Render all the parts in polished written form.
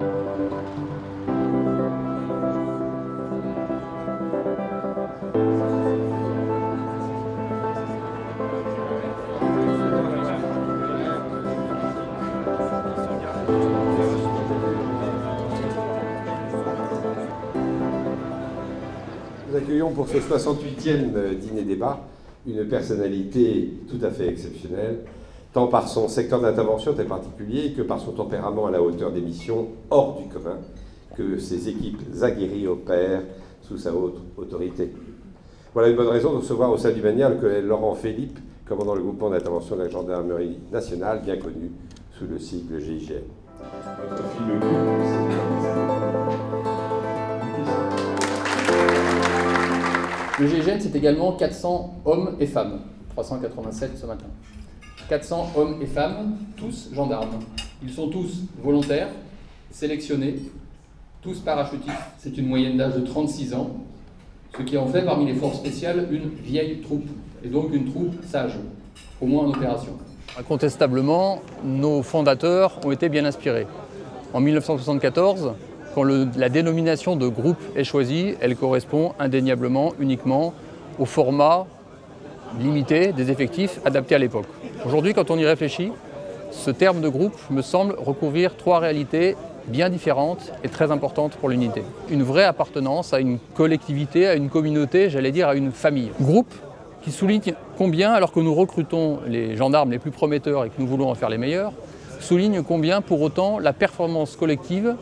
Nous accueillons pour ce 68e dîner-débat une personnalité tout à fait exceptionnelle, tant par son secteur d'intervention très particulier que par son tempérament à la hauteur des missions hors du commun que ses équipes aguerries opèrent sous sa haute autorité. Voilà une bonne raison de recevoir au sein du Manial le colonel Laurent Philippe, commandant le groupement d'intervention de la gendarmerie nationale, bien connu sous le sigle GIGN. Le GIGN, c'est également 400 hommes et femmes, 387 ce matin. 400 hommes et femmes, tous gendarmes. Ils sont tous volontaires, sélectionnés, tous parachutistes. C'est une moyenne d'âge de 36 ans, ce qui en fait parmi les forces spéciales une vieille troupe, et donc une troupe sage, au moins en opération. Incontestablement, nos fondateurs ont été bien inspirés. En 1974, quand la dénomination de groupe est choisie, elle correspond indéniablement uniquement au format limité des effectifs adaptés à l'époque. Aujourd'hui, quand on y réfléchit, ce terme de groupe me semble recouvrir trois réalités bien différentes et très importantes pour l'unité. Une vraie appartenance à une collectivité, à une communauté, j'allais dire à une famille. Groupe qui souligne combien, alors que nous recrutons les gendarmes les plus prometteurs et que nous voulons en faire les meilleurs, souligne combien pour autant la performance collective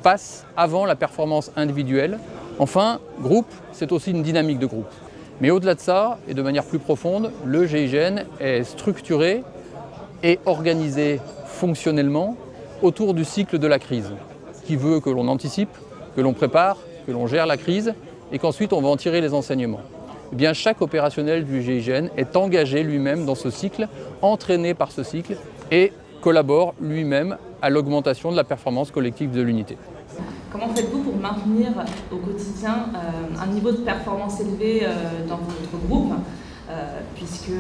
passe avant la performance individuelle. Enfin, groupe, c'est aussi une dynamique de groupe. Mais au-delà de ça, et de manière plus profonde, le GIGN est structuré et organisé fonctionnellement autour du cycle de la crise, qui veut que l'on anticipe, que l'on prépare, que l'on gère la crise et qu'ensuite on va en tirer les enseignements. Eh bien, chaque opérationnel du GIGN est engagé lui-même dans ce cycle, entraîné par ce cycle et collabore lui-même à l'augmentation de la performance collective de l'unité. Comment faites-vous pour maintenir au quotidien un niveau de performance élevé dans votre groupe, puisque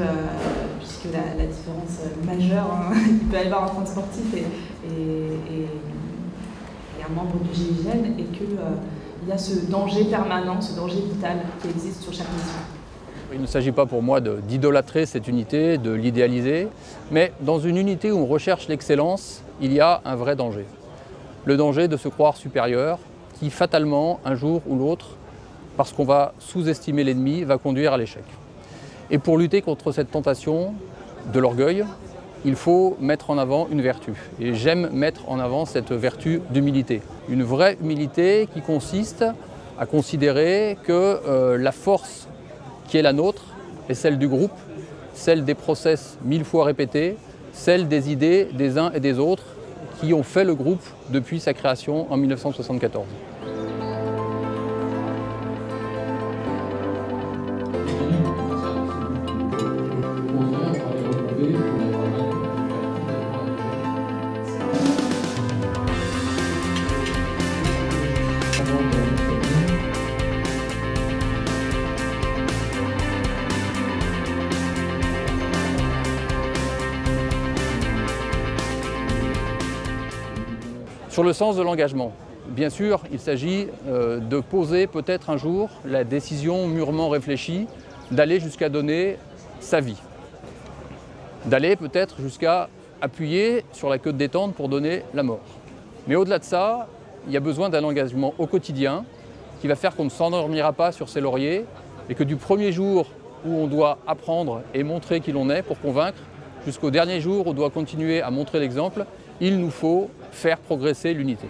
la différence majeure, il peut y avoir entre un sportif et un membre du GIGN, et qu'il y a ce danger permanent, ce danger vital qui existe sur chaque mission? Il ne s'agit pas pour moi d'idolâtrer cette unité, de l'idéaliser, mais dans une unité où on recherche l'excellence, il y a un vrai danger. Le danger de se croire supérieur, qui fatalement, un jour ou l'autre, parce qu'on va sous-estimer l'ennemi, va conduire à l'échec. Et pour lutter contre cette tentation de l'orgueil, il faut mettre en avant une vertu. Et j'aime mettre en avant cette vertu d'humilité. Une vraie humilité qui consiste à considérer que la force qui est la nôtre est celle du groupe, celle des process 1000 fois répétés, celle des idées des uns et des autres qui ont fait le groupe depuis sa création en 1974. Sur le sens de l'engagement, bien sûr, il s'agit de poser peut-être un jour la décision mûrement réfléchie d'aller jusqu'à donner sa vie. D'aller peut-être jusqu'à appuyer sur la queue de détente pour donner la mort. Mais au-delà de ça, il y a besoin d'un engagement au quotidien qui va faire qu'on ne s'endormira pas sur ses lauriers et que du premier jour où on doit apprendre et montrer qui l'on est pour convaincre, jusqu'au dernier jour où on doit continuer à montrer l'exemple, il nous faut faire progresser l'unité.